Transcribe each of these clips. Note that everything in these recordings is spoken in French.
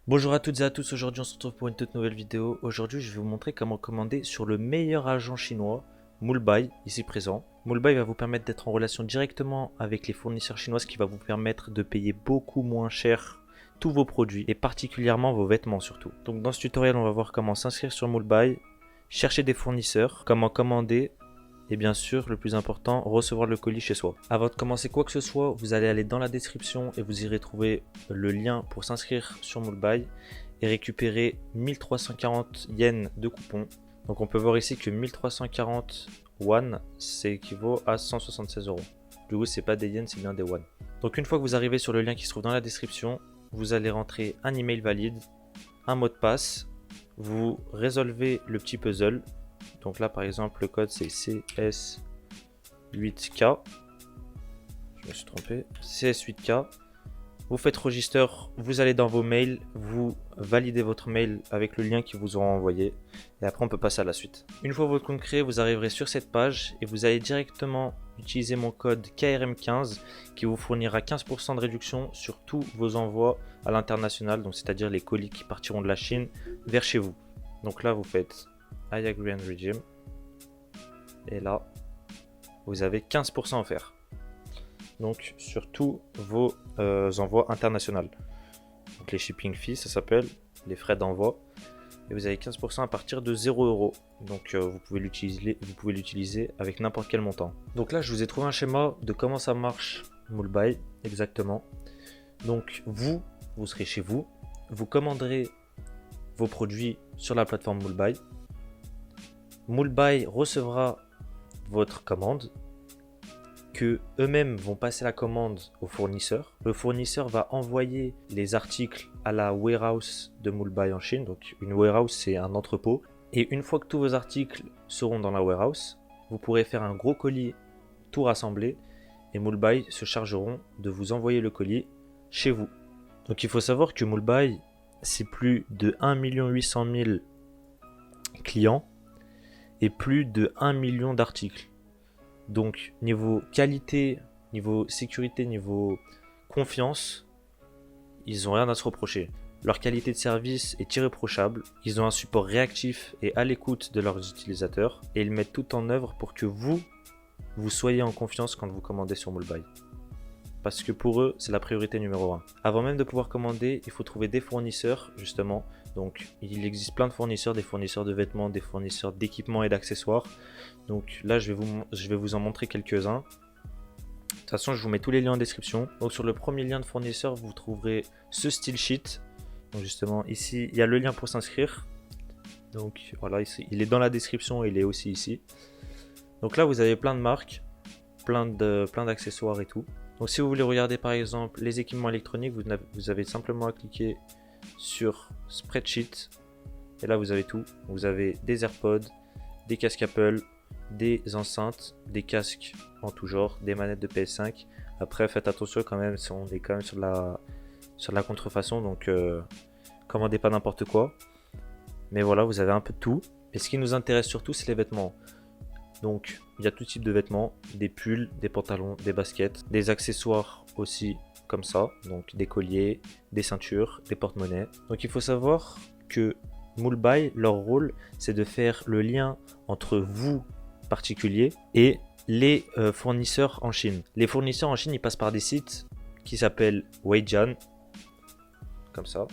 Bonjour à toutes et à tous, aujourd'hui on se retrouve pour une toute nouvelle vidéo. Aujourd'hui je vais vous montrer comment commander sur le meilleur agent chinois, Mulbuy, ici présent. Mulbuy va vous permettre d'être en relation directement avec les fournisseurs chinois, ce qui va vous permettre de payer beaucoup moins cher tous vos produits et particulièrement vos vêtements surtout. Donc dans ce tutoriel on va voir comment s'inscrire sur Mulbuy, chercher des fournisseurs, comment commander et bien sûr, le plus important, recevoir le colis chez soi. Avant de commencer quoi que ce soit, vous allez aller dans la description et vous irez trouver le lien pour s'inscrire sur Mulbuy et récupérer 1340 yens de coupons. Donc on peut voir ici que 1340 won, c'est équivaut à 176 euros. Du coup, c'est pas des yens, c'est bien des won. Donc une fois que vous arrivez sur le lien qui se trouve dans la description, vous allez rentrer un email valide, un mot de passe, vous résolvez le petit puzzle. Donc là par exemple le code c'est CS8K. Je me suis trompé. CS8K. Vous faites register, vous allez dans vos mails, vous validez votre mail avec le lien qu'ils vous auront envoyé et après on peut passer à la suite. Une fois votre compte créé, vous arriverez sur cette page et vous allez directement utiliser mon code KRM15 qui vous fournira 15% de réduction sur tous vos envois à l'international, donc c'est-à-dire les colis qui partiront de la Chine vers chez vous. Donc là vous faites I agree and redeem et là vous avez 15% offert. Donc sur tous vos envois internationaux. Donc les shipping fees, ça s'appelle les frais d'envoi. Et vous avez 15% à partir de 0 €. Donc vous pouvez l'utiliser avec n'importe quel montant. Donc là, je vous ai trouvé un schéma de comment ça marche Mulbuy exactement. Donc vous serez chez vous, vous commanderez vos produits sur la plateforme Mulbuy. Mulbuy recevra votre commande, que eux-mêmes vont passer la commande au fournisseur. Le fournisseur va envoyer les articles à la warehouse de Mulbuy en Chine. Donc une warehouse, c'est un entrepôt. Et une fois que tous vos articles seront dans la warehouse, vous pourrez faire un gros colis tout rassemblé et Mulbuy se chargeront de vous envoyer le colis chez vous. Donc il faut savoir que Mulbuy, c'est plus de 1 800 000 clients et plus de 1 million d'articles. Donc niveau qualité, niveau sécurité, niveau confiance, ils n'ont rien à se reprocher. Leur qualité de service est irréprochable, ils ont un support réactif et à l'écoute de leurs utilisateurs et ils mettent tout en œuvre pour que vous soyez en confiance quand vous commandez sur Mulbuy. Parce que pour eux, c'est la priorité numéro 1. Avant même de pouvoir commander, il faut trouver des fournisseurs justement. Donc il existe plein de fournisseurs, des fournisseurs de vêtements, des fournisseurs d'équipements et d'accessoires. Donc là je vais vous en montrer quelques-uns. De toute façon je vous mets tous les liens en description. Donc sur le premier lien de fournisseur vous trouverez ce style sheet. Donc justement ici il y a le lien pour s'inscrire. Donc voilà, ici, il est dans la description et il est aussi ici. Donc là vous avez plein de marques, plein d'accessoires et tout. Donc si vous voulez regarder par exemple les équipements électroniques, vous avez simplement à cliquer sur Spreadsheet et là vous avez tout. Vous avez des AirPods, des casques Apple, des enceintes, des casques en tout genre, des manettes de PS5. Après faites attention quand même, on est quand même sur la contrefaçon, donc commandez pas n'importe quoi. Mais voilà, vous avez un peu de tout. Et ce qui nous intéresse surtout, c'est les vêtements. Donc il y a tout type de vêtements, des pulls, des pantalons, des baskets, des accessoires aussi comme ça, donc des colliers, des ceintures, des porte-monnaies. Donc il faut savoir que Mulbuy, leur rôle, c'est de faire le lien entre vous, particuliers, et les fournisseurs en Chine. Les fournisseurs en Chine, ils passent par des sites qui s'appellent Weijian, comme ça,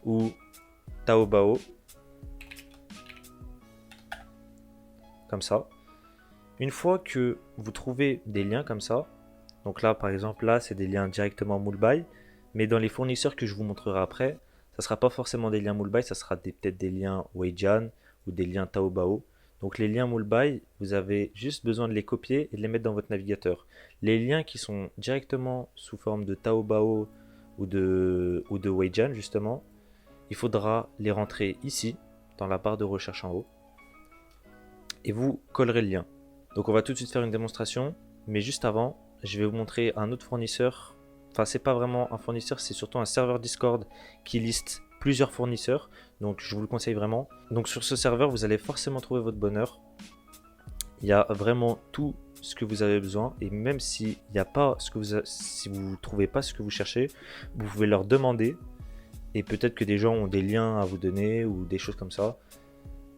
ou Taobao, comme ça. Une fois que vous trouvez des liens comme ça, donc là par exemple là c'est des liens directement Mulbuy, mais dans les fournisseurs que je vous montrerai après, ça sera pas forcément des liens Mulbuy, ça sera peut-être des liens Weijian ou des liens Taobao. Donc les liens Mulbuy, vous avez juste besoin de les copier et de les mettre dans votre navigateur. Les liens qui sont directement sous forme de Taobao ou de Weijian justement, il faudra les rentrer ici dans la barre de recherche en haut et vous collerez le lien. Donc on va tout de suite faire une démonstration, mais juste avant, je vais vous montrer un autre fournisseur. Enfin, c'est pas vraiment un fournisseur, c'est surtout un serveur Discord qui liste plusieurs fournisseurs. Donc je vous le conseille vraiment. Donc sur ce serveur, vous allez forcément trouver votre bonheur. Il y a vraiment tout ce que vous avez besoin, et même s'il n'y a pas ce que si vous trouvez pas ce que vous cherchez, vous pouvez leur demander, et peut-être que des gens ont des liens à vous donner ou des choses comme ça,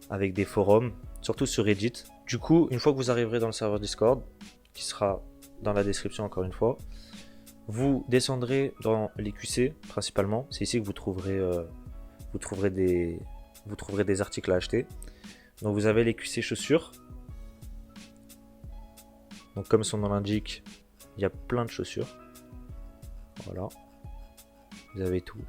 avec des forums, surtout sur Reddit. Du coup, une fois que vous arriverez dans le serveur Discord, qui sera dans la description encore une fois, vous descendrez dans les QC principalement. C'est ici que vous trouverez des articles à acheter. Donc vous avez les QC chaussures. Donc comme son nom l'indique, il y a plein de chaussures. Voilà. Vous avez tout.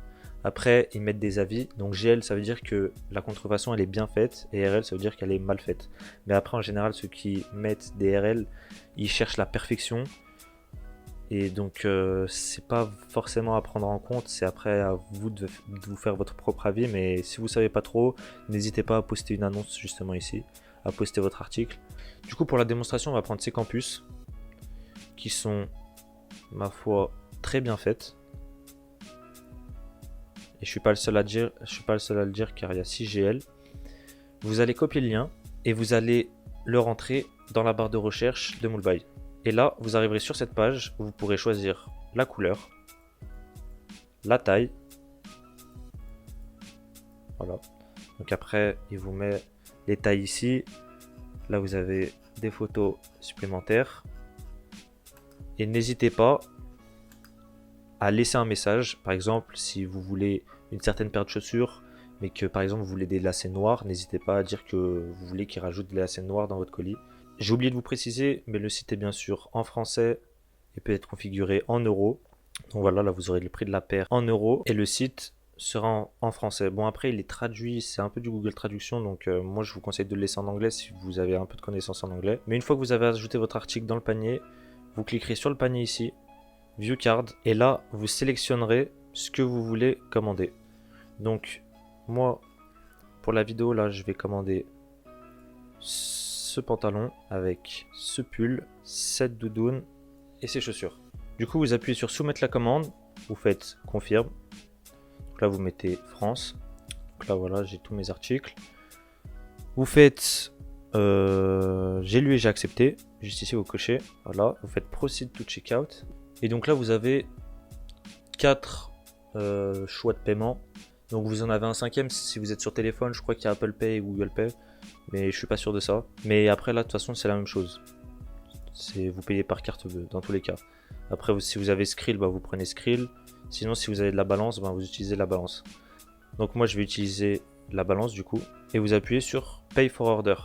Après, ils mettent des avis. Donc GL, ça veut dire que la contrefaçon, elle est bien faite. Et RL, ça veut dire qu'elle est mal faite. Mais après, en général, ceux qui mettent des RL, ils cherchent la perfection. Et donc, c'est pas forcément à prendre en compte. C'est après à vous de vous faire votre propre avis. Mais si vous savez pas trop, n'hésitez pas à poster une annonce justement ici. À poster votre article. Du coup, pour la démonstration, on va prendre ces campus. Qui sont, ma foi, très bien faites. Et je suis pas le seul à le dire car il y a 6 GL. Vous allez copier le lien et vous allez le rentrer dans la barre de recherche de Moolbuy. Et là, vous arriverez sur cette page où vous pourrez choisir la couleur, la taille. Voilà. Donc après, il vous met les tailles ici. Là, vous avez des photos supplémentaires. Et n'hésitez pas à laisser un message. Par exemple, si vous voulez une certaine paire de chaussures, mais que par exemple vous voulez des lacets noirs, n'hésitez pas à dire que vous voulez qu'il rajoute des lacets noirs dans votre colis. J'ai oublié de vous préciser, mais le site est bien sûr en français et peut être configuré en euros. Donc voilà, là vous aurez le prix de la paire en euros et le site sera en français. Bon, après il est traduit, c'est un peu du Google Traduction, donc moi je vous conseille de le laisser en anglais si vous avez un peu de connaissances en anglais. Mais une fois que vous avez ajouté votre article dans le panier, vous cliquerez sur le panier ici, View Card, et là vous sélectionnerez ce que vous voulez commander. Donc moi pour la vidéo là je vais commander ce pantalon avec ce pull, cette doudoune et ces chaussures. Du coup vous appuyez sur soumettre la commande, vous faites confirme. Donc là vous mettez France. Donc là voilà, j'ai tous mes articles. Vous faites j'ai lu et j'ai accepté. Juste ici vous cochez. Voilà, vous faites proceed to checkout. Et donc là vous avez 4 choix de paiement. Donc vous en avez un cinquième si vous êtes sur téléphone. Je crois qu'il y a Apple Pay ou Google Pay, mais je suis pas sûr de ça. Mais après là de toute façon c'est la même chose. Vous payez par carte bleue dans tous les cas. Après si vous avez Skrill, bah, vous prenez Skrill. Sinon si vous avez de la balance, bah, vous utilisez la balance. Donc moi je vais utiliser la balance du coup. Et vous appuyez sur Pay for Order.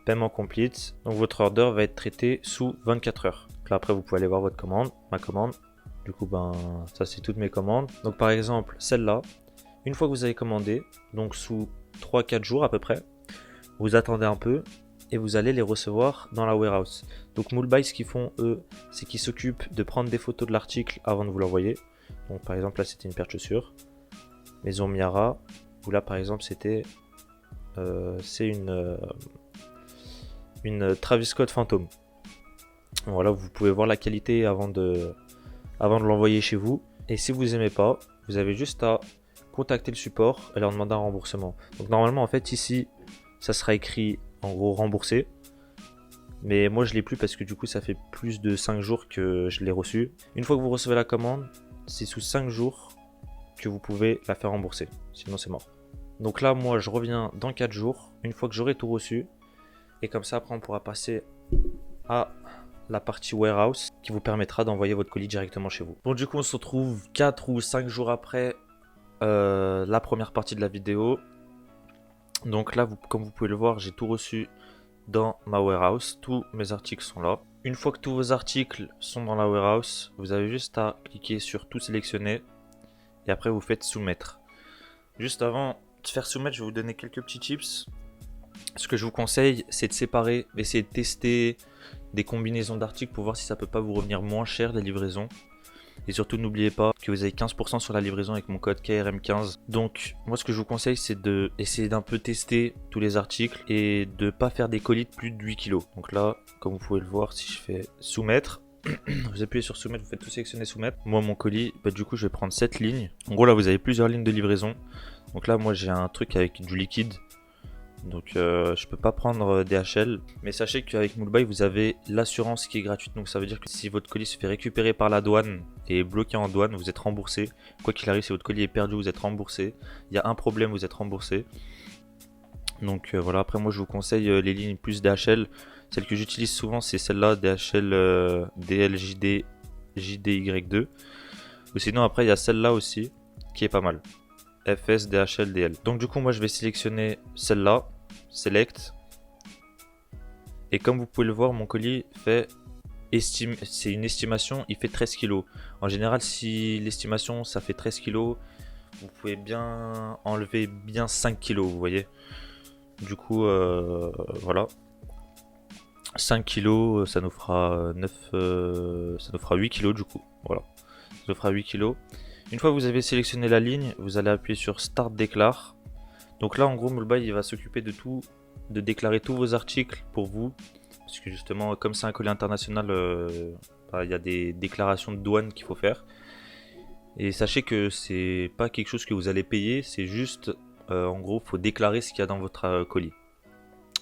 Paiement complete. Donc votre order va être traité sous 24 heures. Donc là après vous pouvez aller voir votre commande, ma commande. Du coup ben ça c'est toutes mes commandes. Donc par exemple celle-là, une fois que vous avez commandé, donc sous 3-4 jours à peu près, vous attendez un peu et vous allez les recevoir dans la warehouse. Donc Moolbuy, ce qu'ils font eux, c'est qu'ils s'occupent de prendre des photos de l'article avant de vous l'envoyer. Donc par exemple là c'était une paire de chaussures, Maison Miara, ou là par exemple c'était c'est une Travis Scott Phantom. Voilà, vous pouvez voir la qualité avant de l'envoyer chez vous. Et si vous aimez pas, vous avez juste à contacter le support et leur demander un remboursement. Donc normalement en fait ici ça sera écrit en gros remboursé, mais moi je l'ai plus parce que du coup ça fait plus de 5 jours que je l'ai reçu. Une fois que vous recevez la commande, c'est sous 5 jours que vous pouvez la faire rembourser, sinon c'est mort. Donc là moi je reviens dans 4 jours, une fois que j'aurai tout reçu, et comme ça après on pourra passer à la partie warehouse qui vous permettra d'envoyer votre colis directement chez vous. Bon du coup on se retrouve 4 ou 5 jours après la première partie de la vidéo. Donc là comme vous pouvez le voir, j'ai tout reçu dans ma warehouse, tous mes articles sont là. Une fois que tous vos articles sont dans la warehouse, vous avez juste à cliquer sur tout sélectionner et après vous faites soumettre. Juste avant de faire soumettre, je vais vous donner quelques petits tips. Ce que je vous conseille, c'est de séparer, d'essayer de tester des combinaisons d'articles pour voir si ça peut pas vous revenir moins cher les livraisons. Et surtout n'oubliez pas que vous avez 15% sur la livraison avec mon code KRM15. Donc moi ce que je vous conseille c'est de essayer d'un peu tester tous les articles et de pas faire des colis de plus de 8 kg. Donc là comme vous pouvez le voir, si je fais soumettre, vous appuyez sur soumettre, vous faites tout sélectionner soumettre. Moi mon colis, bah, du coup je vais prendre cette ligne. En gros là vous avez plusieurs lignes de livraison. Donc là moi j'ai un truc avec du liquide. Donc je peux pas prendre DHL. Mais sachez qu'avec Moulbuy, vous avez l'assurance qui est gratuite. Donc ça veut dire que si votre colis se fait récupérer par la douane et est bloqué en douane, vous êtes remboursé. Quoi qu'il arrive, si votre colis est perdu, vous êtes remboursé. Il y a un problème, vous êtes remboursé. Donc voilà, après moi je vous conseille les lignes plus DHL. Celle que j'utilise souvent, c'est celle-là, DHL DLJD JDY2. Ou sinon après il y a celle-là aussi qui est pas mal. FS DHL DL. Donc du coup moi je vais sélectionner celle-là, Select. Et comme vous pouvez le voir, mon colis fait c'est une estimation, il fait 13 kg. En général, si l'estimation ça fait 13 kg, vous pouvez bien enlever bien 5 kg, vous voyez. Du coup voilà. 5 kg, ça nous fera 9 ça nous fera 8 kg du coup. Voilà. Ça nous fera 8 kg. Une fois que vous avez sélectionné la ligne, vous allez appuyer sur Start Déclare. Donc là, en gros, Moulbuy il va s'occuper de tout, de déclarer tous vos articles pour vous. Parce que justement, comme c'est un colis international, il y a des déclarations de douane qu'il faut faire. Et sachez que c'est pas quelque chose que vous allez payer, c'est juste, en gros, il faut déclarer ce qu'il y a dans votre colis.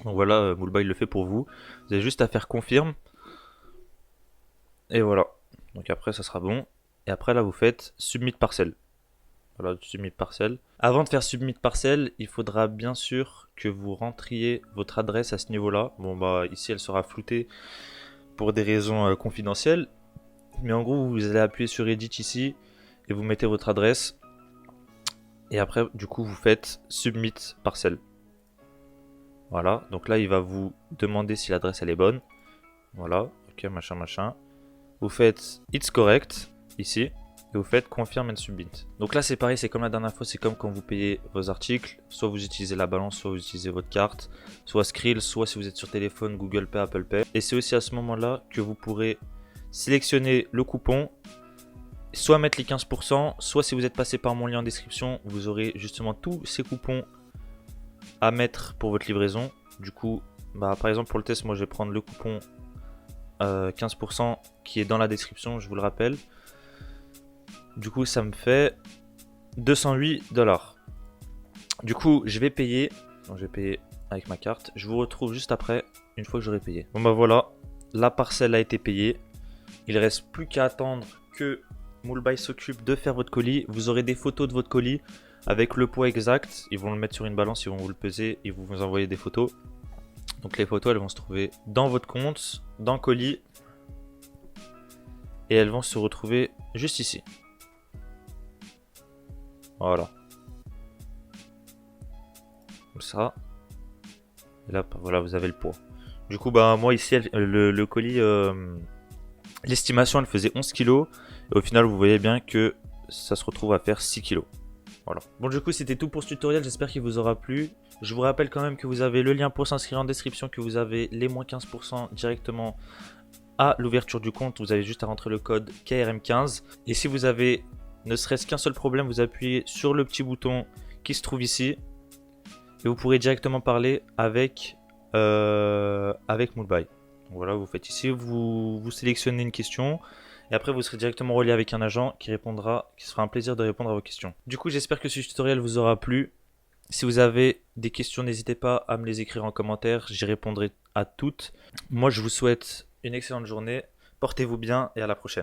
Donc voilà, Moulbuy le fait pour vous. Vous avez juste à faire confirme. Et voilà. Donc après, ça sera bon. Et après là vous faites Submit Parcel. Voilà, Submit Parcel. Avant de faire Submit Parcel, il faudra bien sûr que vous rentriez votre adresse à ce niveau-là. Bon bah ici elle sera floutée pour des raisons confidentielles. Mais en gros vous allez appuyer sur Edit ici et vous mettez votre adresse. Et après du coup vous faites Submit Parcel. Voilà, donc là il va vous demander si l'adresse elle est bonne. Voilà, ok machin machin. Vous faites It's correct. Ici, et vous faites Confirm and Submit. Donc là c'est pareil, c'est comme la dernière fois, c'est comme quand vous payez vos articles, soit vous utilisez la balance, soit vous utilisez votre carte, soit Skrill, soit si vous êtes sur téléphone, Google Pay, Apple Pay. Et c'est aussi à ce moment-là que vous pourrez sélectionner le coupon, soit mettre les 15%, soit si vous êtes passé par mon lien en description, vous aurez justement tous ces coupons à mettre pour votre livraison. Du coup, bah, par exemple pour le test, moi je vais prendre le coupon 15% qui est dans la description, je vous le rappelle. Du coup, ça me fait 208$. Du coup, je vais payer. Donc, je vais payer avec ma carte. Je vous retrouve juste après, une fois que j'aurai payé. Bon bah voilà, la parcelle a été payée. Il ne reste plus qu'à attendre que Moulbuy s'occupe de faire votre colis. Vous aurez des photos de votre colis avec le poids exact. Ils vont le mettre sur une balance, ils vont vous le peser et vous envoyer des photos. Donc les photos, elles vont se trouver dans votre compte, dans le colis. Et elles vont se retrouver juste ici. Voilà. Comme ça. Et là, voilà, vous avez le poids. Du coup, bah moi ici, le colis, l'estimation, elle faisait 11 kg. Et au final, vous voyez bien que ça se retrouve à faire 6 kg. Voilà. Bon, du coup, c'était tout pour ce tutoriel. J'espère qu'il vous aura plu. Je vous rappelle quand même que vous avez le lien pour s'inscrire en description, que vous avez les moins 15% directement à l'ouverture du compte. Vous avez juste à rentrer le code KRM15. Et si vous avez ne serait-ce qu'un seul problème, vous appuyez sur le petit bouton qui se trouve ici. Et vous pourrez directement parler avec Moulbuy. Donc voilà, vous faites ici, vous sélectionnez une question. Et après, vous serez directement relié avec un agent qui se fera un plaisir de répondre à vos questions. Du coup, j'espère que ce tutoriel vous aura plu. Si vous avez des questions, n'hésitez pas à me les écrire en commentaire. J'y répondrai à toutes. Moi, je vous souhaite une excellente journée. Portez-vous bien et à la prochaine.